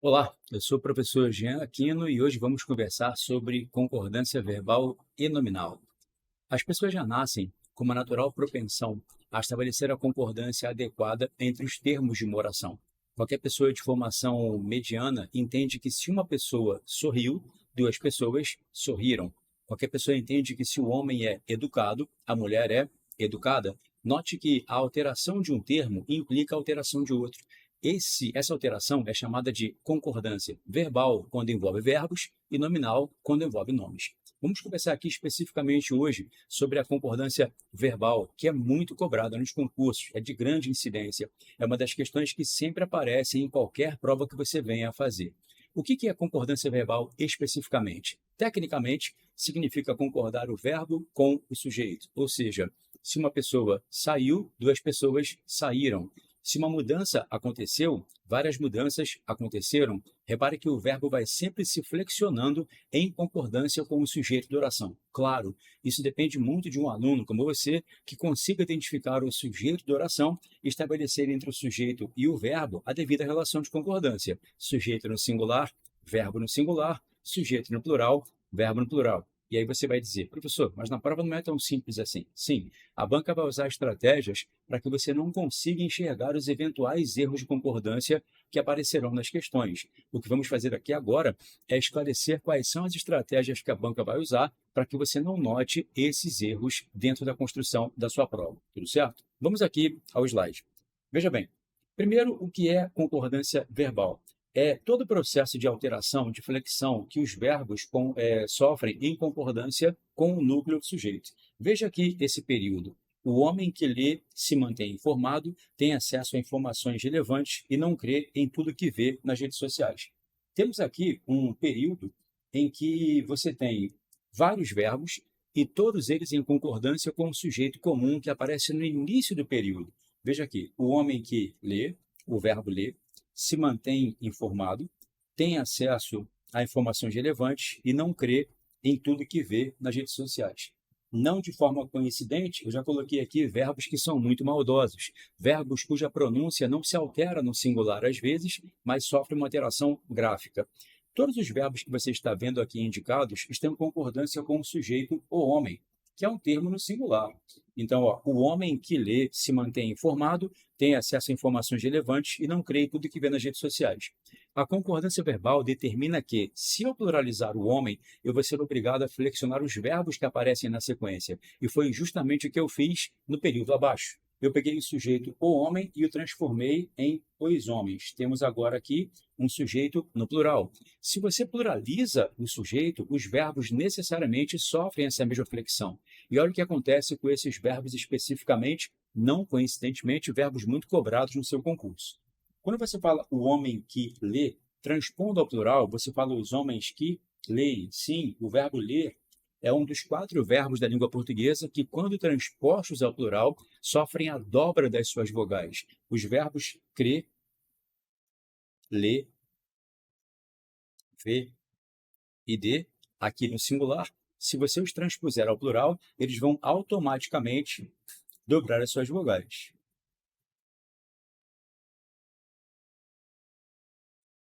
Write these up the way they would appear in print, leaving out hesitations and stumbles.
Olá, eu sou o professor Jean Aquino e hoje vamos conversar sobre concordância verbal e nominal. As pessoas já nascem com uma natural propensão a estabelecer a concordância adequada entre os termos de uma oração. Qualquer pessoa de formação mediana entende que se uma pessoa sorriu, duas pessoas sorriram. Qualquer pessoa entende que se o homem é educado, a mulher é educada. Note que a alteração de um termo implica a alteração de outro. Essa alteração é chamada de concordância verbal quando envolve verbos e nominal quando envolve nomes. Vamos conversar aqui especificamente hoje sobre a concordância verbal, que é muito cobrada nos concursos, é de grande incidência. É uma das questões que sempre aparecem em qualquer prova que você venha a fazer. O que é concordância verbal especificamente? Tecnicamente, significa concordar o verbo com o sujeito, ou seja, se uma pessoa saiu, duas pessoas saíram. Se uma mudança aconteceu, várias mudanças aconteceram. Repare que o verbo vai sempre se flexionando em concordância com o sujeito da oração. Claro, isso depende muito de um aluno como você que consiga identificar o sujeito da oração e estabelecer entre o sujeito e o verbo a devida relação de concordância. Sujeito no singular, verbo no singular, sujeito no plural, verbo no plural. E aí você vai dizer, professor, mas na prova não é tão simples assim. Sim, a banca vai usar estratégias para que você não consiga enxergar os eventuais erros de concordância que aparecerão nas questões. O que vamos fazer aqui agora é esclarecer quais são as estratégias que a banca vai usar para que você não note esses erros dentro da construção da sua prova. Tudo certo? Vamos aqui ao slide. Veja bem, primeiro, o que é concordância verbal? É todo o processo de alteração, de flexão que os verbos sofrem em concordância com o núcleo do sujeito. Veja aqui esse período. O homem que lê se mantém informado, tem acesso a informações relevantes e não crê em tudo que vê nas redes sociais. Temos aqui um período em que você tem vários verbos e todos eles em concordância com o sujeito comum que aparece no início do período. Veja aqui, o homem que lê, o verbo ler, se mantém informado, tem acesso a informações relevantes e não crê em tudo que vê nas redes sociais. Não de forma coincidente, eu já coloquei aqui verbos que são muito maldosos, verbos cuja pronúncia não se altera no singular às vezes, mas sofre uma alteração gráfica. Todos os verbos que você está vendo aqui indicados estão em concordância com o sujeito o homem, que é um termo no singular. Então, o homem que lê se mantém informado, tem acesso a informações relevantes e não crê em tudo que vê nas redes sociais. A concordância verbal determina que, se eu pluralizar o homem, eu vou ser obrigado a flexionar os verbos que aparecem na sequência. E foi justamente o que eu fiz no período abaixo. Eu peguei o sujeito o homem e o transformei em os homens. Temos agora aqui um sujeito no plural. Se você pluraliza o sujeito, os verbos necessariamente sofrem essa mesma flexão. E olha o que acontece com esses verbos especificamente, não coincidentemente, verbos muito cobrados no seu concurso. Quando você fala o homem que lê, transpondo ao plural, você fala os homens que leem. Sim, o verbo ler é um dos quatro verbos da língua portuguesa que, quando transpostos ao plural, sofrem a dobra das suas vogais. Os verbos crer, ler, ver e de, aqui no singular, se você os transpuser ao plural, eles vão automaticamente dobrar as suas vogais.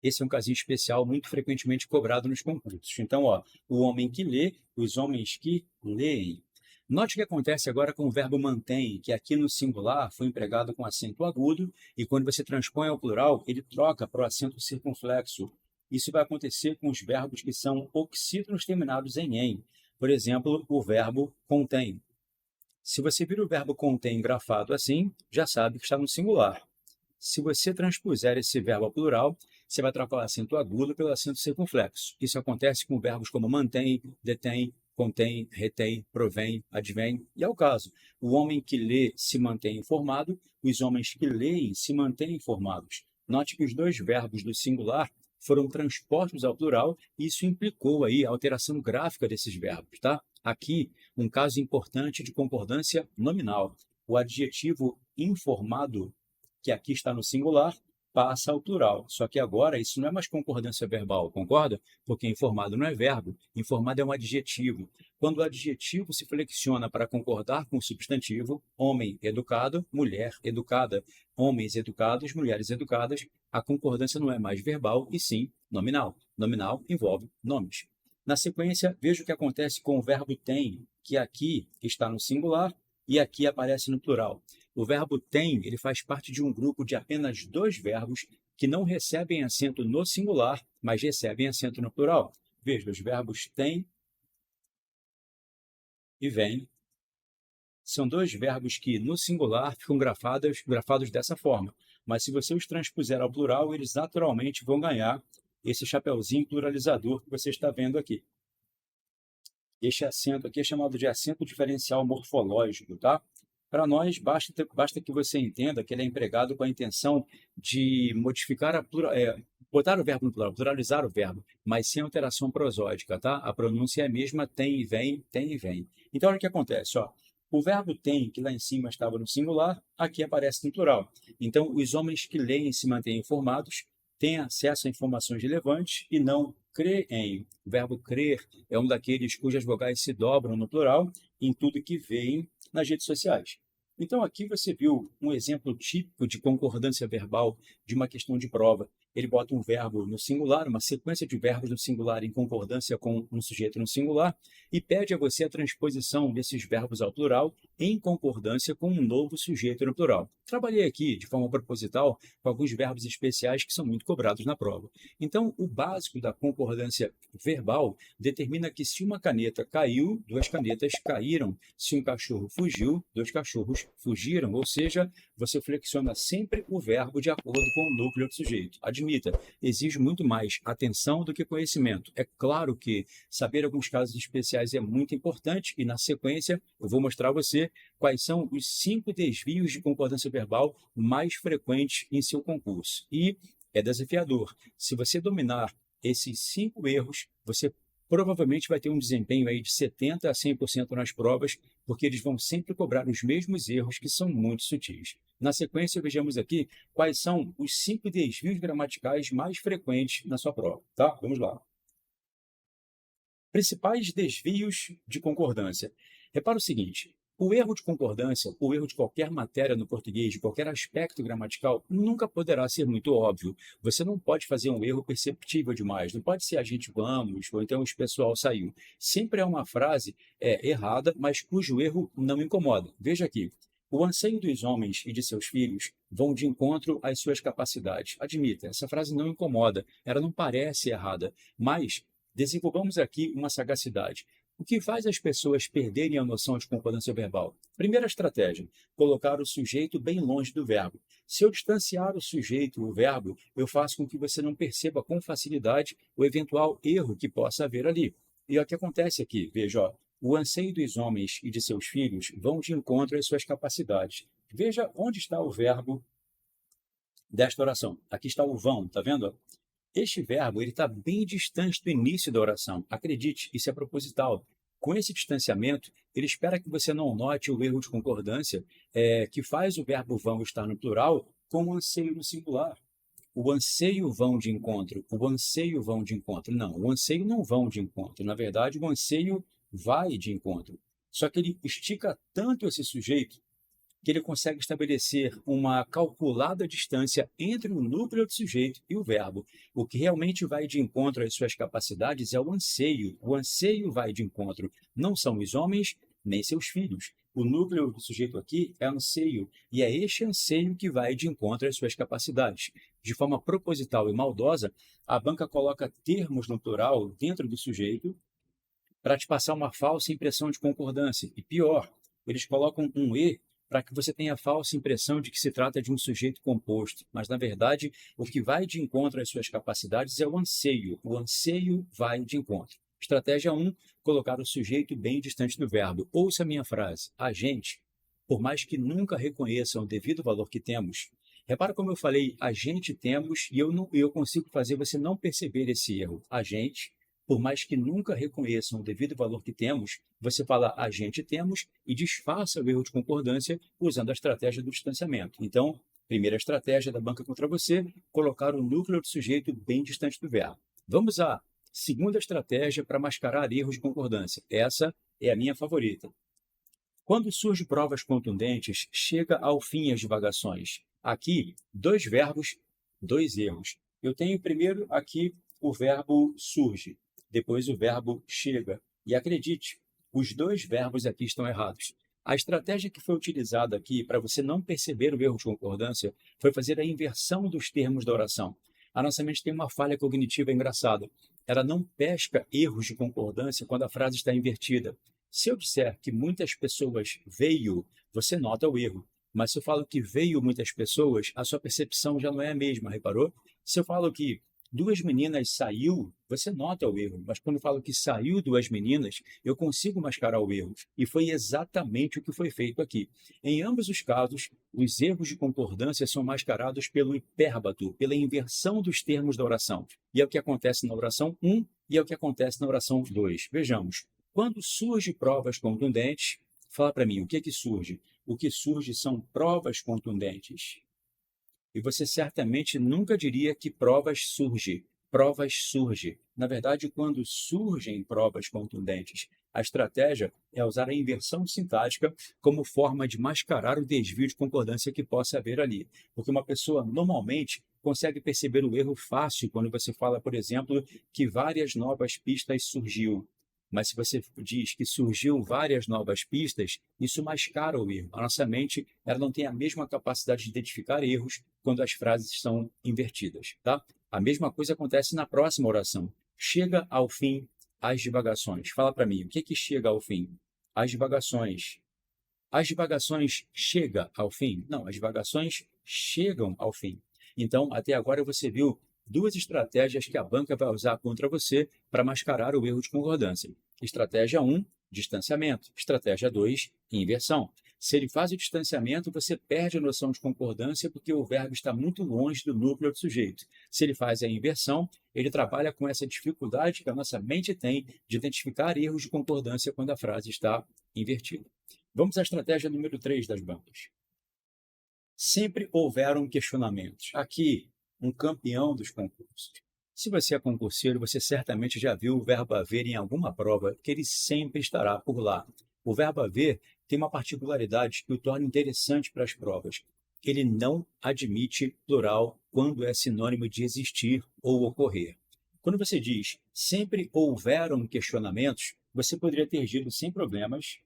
Esse é um casinho especial muito frequentemente cobrado nos concursos. Então, o homem que lê, os homens que leem. Note o que acontece agora com o verbo mantém, que aqui no singular foi empregado com acento agudo, e quando você transpõe ao plural, ele troca para o acento circunflexo. Isso vai acontecer com os verbos que são oxítonos terminados em "em". Por exemplo, o verbo contém. Se você vir o verbo contém grafado assim, já sabe que está no singular. Se você transpuser esse verbo ao plural, você vai trocar o acento agudo pelo acento circunflexo. Isso acontece com verbos como mantém, detém, contém, retém, provém, advém. E é o caso. O homem que lê se mantém informado, os homens que leem se mantêm informados. Note que os dois verbos do singular foram transpostos ao plural e isso implicou aí a alteração gráfica desses verbos, tá? Aqui, um caso importante de concordância nominal. O adjetivo informado, que aqui está no singular, passa ao plural. Só que agora isso não é mais concordância verbal, concorda? Porque informado não é verbo, informado é um adjetivo. Quando o adjetivo se flexiona para concordar com o substantivo, homem educado, mulher educada, homens educados, mulheres educadas, a concordância não é mais verbal e sim nominal. Nominal envolve nomes. Na sequência, veja o que acontece com o verbo tem, que aqui está no singular e aqui aparece no plural. O verbo tem, ele faz parte de um grupo de apenas dois verbos que não recebem acento no singular, mas recebem acento no plural. Veja, os verbos tem e vem são dois verbos que no singular ficam grafados dessa forma, mas se você os transpuser ao plural, eles naturalmente vão ganhar esse chapeuzinho pluralizador que você está vendo aqui. Este acento aqui é chamado de acento diferencial morfológico, tá? Para nós, basta que você entenda que ele é empregado com a intenção de modificar botar o verbo no plural, pluralizar o verbo, mas sem alteração prosódica, tá? A pronúncia é a mesma, tem e vem, tem e vem. Então, olha o que acontece, ó. O verbo tem, que lá em cima estava no singular, aqui aparece no plural. Então, os homens que leem e se mantêm informados têm acesso a informações relevantes e não creem. O verbo crer é um daqueles cujas vogais se dobram no plural em tudo que veem nas redes sociais. Então, aqui você viu um exemplo típico de concordância verbal de uma questão de prova. Ele bota um verbo no singular, uma sequência de verbos no singular em concordância com um sujeito no singular, e pede a você a transposição desses verbos ao plural em concordância com um novo sujeito no plural. Trabalhei aqui, de forma proposital, com alguns verbos especiais que são muito cobrados na prova. Então, o básico da concordância verbal determina que se uma caneta caiu, duas canetas caíram. Se um cachorro fugiu, dois cachorros fugiram. Ou seja, você flexiona sempre o verbo de acordo com o núcleo do sujeito. Admita, exige muito mais atenção do que conhecimento. É claro que saber alguns casos especiais é muito importante e, na sequência, eu vou mostrar a você quais são os 5 desvios de concordância verbal mais frequentes em seu concurso. E é desafiador. Se você dominar esses 5 erros, você provavelmente vai ter um desempenho aí de 70% a 100% nas provas, porque eles vão sempre cobrar os mesmos erros que são muito sutis. Na sequência, vejamos aqui quais são os 5 desvios gramaticais mais frequentes na sua prova. Tá? Vamos lá. Principais desvios de concordância. Repara o seguinte, o erro de concordância, o erro de qualquer matéria no português, de qualquer aspecto gramatical, nunca poderá ser muito óbvio. Você não pode fazer um erro perceptível demais, não pode ser a gente vamos, ou então o pessoal saiu. Sempre é uma frase errada, mas cujo erro não incomoda. Veja aqui, o anseio dos homens e de seus filhos vão de encontro às suas capacidades. Admita, essa frase não incomoda, ela não parece errada, mas desenvolvamos aqui uma sagacidade. O que faz as pessoas perderem a noção de concordância verbal? Primeira estratégia, colocar o sujeito bem longe do verbo. Se eu distanciar o sujeito, o verbo, eu faço com que você não perceba com facilidade o eventual erro que possa haver ali. E o que acontece aqui? Veja, ó, o anseio dos homens e de seus filhos vão de encontro às suas capacidades. Veja onde está o verbo desta oração. Aqui está o vão, está vendo? Este verbo está bem distante do início da oração. Acredite, isso é proposital. Com esse distanciamento, ele espera que você não note o erro de concordância que faz o verbo vão estar no plural com o anseio no singular. O anseio vão de encontro, o anseio vão de encontro. Não, o anseio não vão de encontro. Na verdade, o anseio vai de encontro. Só que ele estica tanto esse sujeito que ele consegue estabelecer uma calculada distância entre o núcleo do sujeito e o verbo. O que realmente vai de encontro às suas capacidades é o anseio. O anseio vai de encontro. Não são os homens nem seus filhos. O núcleo do sujeito aqui é anseio, e é este anseio que vai de encontro às suas capacidades. De forma proposital e maldosa, a banca coloca termos no plural dentro do sujeito para te passar uma falsa impressão de concordância. E pior, eles colocam um e para que você tenha a falsa impressão de que se trata de um sujeito composto. Mas, na verdade, o que vai de encontro às suas capacidades é o anseio. O anseio vai de encontro. Estratégia 1, colocar o sujeito bem distante do verbo. Ouça a minha frase. A gente, por mais que nunca reconheçam o devido valor que temos, repara como eu falei, a gente temos, e eu consigo fazer você não perceber esse erro. A gente, por mais que nunca reconheçam o devido valor que temos, você fala a gente temos e disfarça o erro de concordância usando a estratégia do distanciamento. Então, Primeira estratégia da banca contra você, colocar o núcleo do sujeito bem distante do verbo. Vamos à segunda estratégia para mascarar erros de concordância. Essa é a minha favorita. Quando surgem provas contundentes, chega ao fim as divagações. Aqui, dois verbos, dois erros. Eu tenho primeiro aqui o verbo surge, depois o verbo chega. E acredite, os dois verbos aqui estão errados. A estratégia que foi utilizada aqui para você não perceber o erro de concordância foi fazer a inversão dos termos da oração. A nossa mente tem uma falha cognitiva engraçada. Ela não pesca erros de concordância quando a frase está invertida. Se eu disser que muitas pessoas veio, você nota o erro. Mas se eu falo que veio muitas pessoas, a sua percepção já não é a mesma, reparou? Se eu falo que duas meninas saiu, você nota o erro. Mas quando eu falo que saiu duas meninas, eu consigo mascarar o erro. E foi exatamente o que foi feito aqui. Em ambos os casos, os erros de concordância são mascarados pelo hipérbato, pela inversão dos termos da oração. E é o que acontece na oração 1 e é o que acontece na oração 2. Vejamos. Quando surgem provas contundentes, fala para mim, o que surge? O que surge são provas contundentes. E você certamente nunca diria que provas surge. Provas surge. Na verdade, quando surgem provas contundentes, a estratégia é usar a inversão sintática como forma de mascarar o desvio de concordância que possa haver ali. Porque uma pessoa normalmente consegue perceber o erro fácil quando você fala, por exemplo, que várias novas pistas surgiu. Mas se você diz que surgiu várias novas pistas, isso mascara o erro. A nossa mente ela não tem a mesma capacidade de identificar erros quando as frases são invertidas. Tá? A mesma coisa acontece na próxima oração. Chega ao fim as divagações. Fala para mim, o que chega ao fim? As divagações. As divagações chegam ao fim? Não, as divagações chegam ao fim. Então, até agora você viu duas estratégias que a banca vai usar contra você para mascarar o erro de concordância. Estratégia 1, distanciamento. Estratégia 2, inversão. Se ele faz o distanciamento, você perde a noção de concordância porque o verbo está muito longe do núcleo do sujeito. Se ele faz a inversão, ele trabalha com essa dificuldade que a nossa mente tem de identificar erros de concordância quando a frase está invertida. Vamos à estratégia número 3 das bancas. Sempre houveram questionamentos. Aqui, um campeão dos concursos. Se você é concurseiro, você certamente já viu o verbo haver em alguma prova, que ele sempre estará por lá. O verbo haver tem uma particularidade que o torna interessante para as provas. Ele não admite plural quando é sinônimo de existir ou ocorrer. Quando você diz sempre houveram questionamentos, você poderia ter dito sem problemas,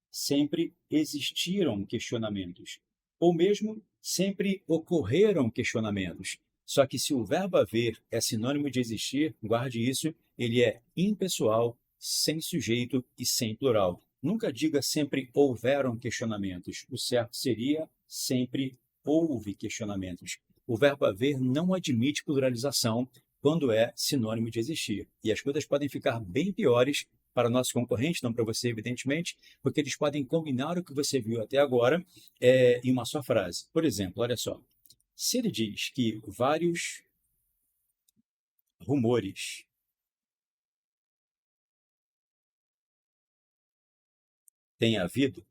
sempre existiram questionamentos. Ou mesmo sempre ocorreram questionamentos. Só que se o verbo haver é sinônimo de existir, guarde isso, ele é impessoal, sem sujeito e sem plural. Nunca diga sempre houveram questionamentos. O certo seria sempre houve questionamentos. O verbo haver não admite pluralização quando é sinônimo de existir. E as coisas podem ficar bem piores para o nosso concorrente, não para você, evidentemente, porque eles podem combinar o que você viu até agora em uma só frase. Por exemplo, olha só. Se ele diz que vários rumores têm havido,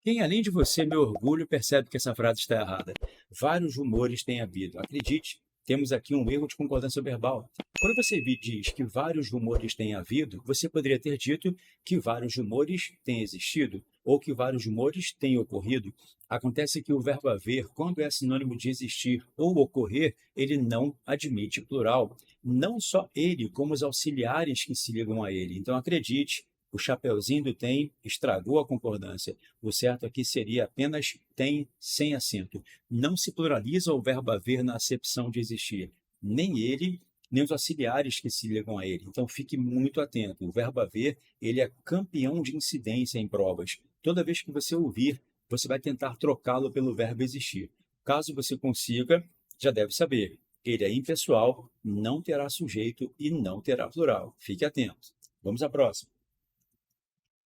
quem além de você, meu orgulho, percebe que essa frase está errada. Vários rumores têm havido. Acredite, temos aqui um erro de concordância verbal. Quando você diz que vários rumores têm havido, você poderia ter dito que vários rumores têm existido ou que vários rumores têm ocorrido. Acontece que o verbo haver, quando é sinônimo de existir ou ocorrer, ele não admite plural. Não só ele, como os auxiliares que se ligam a ele. Então, acredite, o chapeuzinho do tem estragou a concordância. O certo aqui seria apenas tem sem acento. Não se pluraliza o verbo haver na acepção de existir. Nem ele, nem os auxiliares que se ligam a ele. Então, fique muito atento. O verbo haver, ele é campeão de incidência em provas. Toda vez que você ouvir, você vai tentar trocá-lo pelo verbo existir. Caso você consiga, já deve saber. Ele é impessoal, não terá sujeito e não terá plural. Fique atento. Vamos à próxima.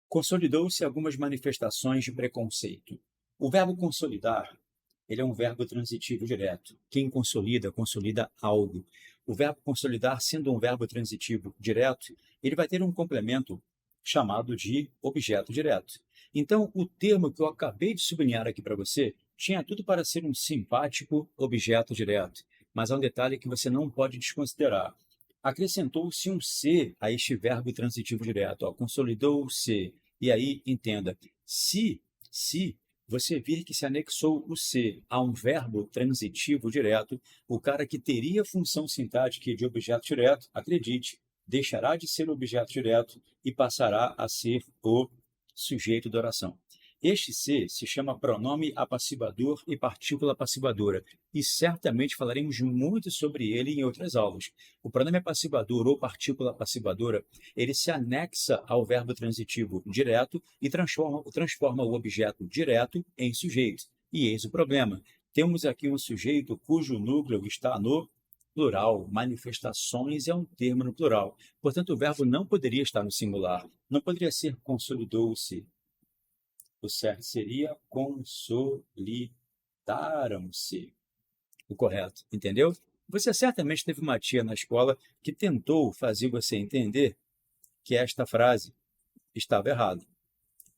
Consolidou-se algumas manifestações de preconceito. O verbo consolidar, ele é um verbo transitivo direto. Quem consolida, consolida algo. O verbo consolidar, sendo um verbo transitivo direto, ele vai ter um complemento chamado de objeto direto. Então, o termo que eu acabei de sublinhar aqui para você tinha tudo para ser um simpático objeto direto, mas há um detalhe que você não pode desconsiderar. Acrescentou-se um "se" a este verbo transitivo direto, ó, consolidou o "se". E aí, entenda, se você vir que se anexou o "se" a um verbo transitivo direto, o cara que teria função sintática de objeto direto, acredite, deixará de ser objeto direto e passará a ser o sujeito da oração. Este "se" chama pronome apassivador e partícula passivadora, e certamente falaremos muito sobre ele em outras aulas. O pronome apassivador ou partícula passivadora, ele se anexa ao verbo transitivo direto e transforma o objeto direto em sujeito. E eis o problema. Temos aqui um sujeito cujo núcleo está no plural. Manifestações é um termo no plural. Portanto, o verbo não poderia estar no singular. Não poderia ser consolidou-se. O certo seria consolidaram-se. O correto, entendeu? Você certamente teve uma tia na escola que tentou fazer você entender que esta frase estava errada.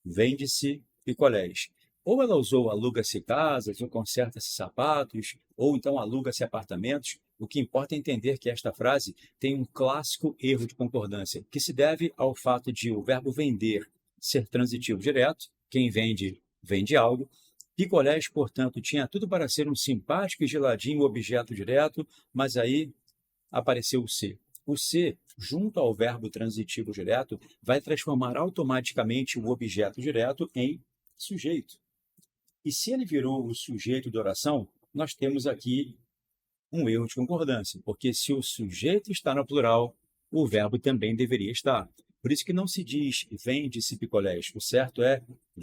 Vende-se picolés. Ou ela usou aluga-se casas, ou conserta-se sapatos, ou então aluga-se apartamentos. O que importa é entender que esta frase tem um clássico erro de concordância, que se deve ao fato de o verbo vender ser transitivo direto. Quem vende, vende algo. Picolés, portanto, tinha tudo para ser um simpático e geladinho objeto direto, mas aí apareceu o "se". O "se", junto ao verbo transitivo direto, vai transformar automaticamente o objeto direto em sujeito. E se ele virou o sujeito da oração, nós temos aqui um erro de concordância, porque se o sujeito está no plural, o verbo também deveria estar. Por isso que não se diz vende-se picolés, o certo é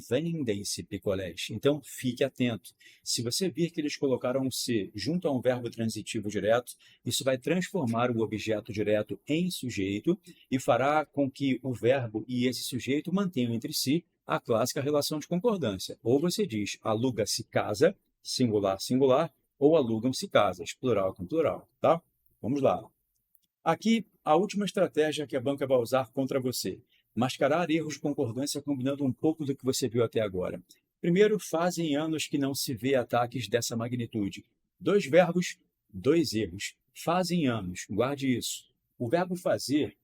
vendem-se picolés. Então, fique atento. Se você vir que eles colocaram um "se" junto a um verbo transitivo direto, isso vai transformar o objeto direto em sujeito e fará com que o verbo e esse sujeito mantenham entre si a clássica relação de concordância. Ou você diz aluga-se casa, singular, singular, ou alugam-se casas, plural com plural, tá? Vamos lá. Aqui, a última estratégia que a banca vai usar contra você. Mascarar erros de concordância combinando um pouco do que você viu até agora. Primeiro, fazem anos que não se vê ataques dessa magnitude. 2 verbos, 2 erros. Fazem anos, guarde isso. O verbo fazer,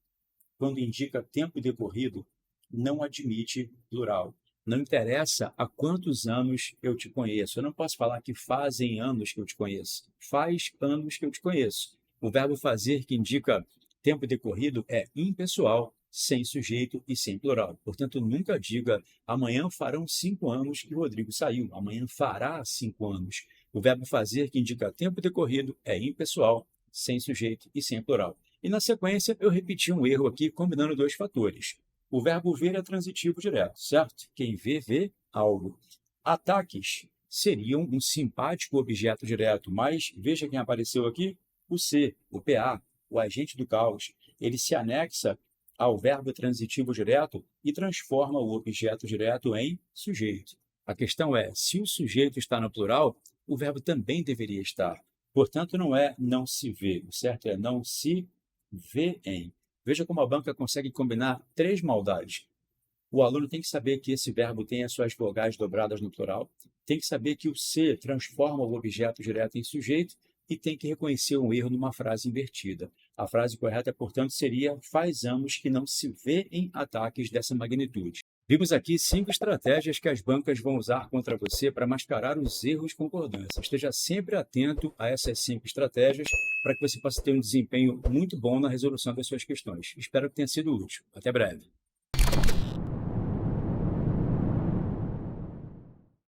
quando indica tempo decorrido, não admite plural. Não interessa há quantos anos eu te conheço. Eu não posso falar que fazem anos que eu te conheço. Faz anos que eu te conheço. O verbo fazer, que indica tempo decorrido, é impessoal, sem sujeito e sem plural. Portanto, nunca diga amanhã farão 5 anos que o Rodrigo saiu. Amanhã fará 5 anos. O verbo fazer, que indica tempo decorrido, é impessoal, sem sujeito e sem plural. E na sequência, eu repeti um erro aqui, combinando 2 fatores. O verbo ver é transitivo direto, certo? Quem vê, vê algo. Ataques seriam um simpático objeto direto, mas veja quem apareceu aqui, o "se", o PA, o agente do caos. Ele se anexa ao verbo transitivo direto e transforma o objeto direto em sujeito. A questão é, se o sujeito está no plural, o verbo também deveria estar. Portanto, não é não se vê, o certo é não se vêem. Veja como a banca consegue combinar 3 maldades. O aluno tem que saber que esse verbo tem as suas vogais dobradas no plural, tem que saber que o "se" transforma o objeto direto em sujeito e tem que reconhecer um erro numa frase invertida. A frase correta, portanto, seria faz anos que não se vê em ataques dessa magnitude. Vimos aqui 5 estratégias que as bancas vão usar contra você para mascarar os erros de concordância. Esteja sempre atento a essas 5 estratégias para que você possa ter um desempenho muito bom na resolução das suas questões. Espero que tenha sido útil. Até breve.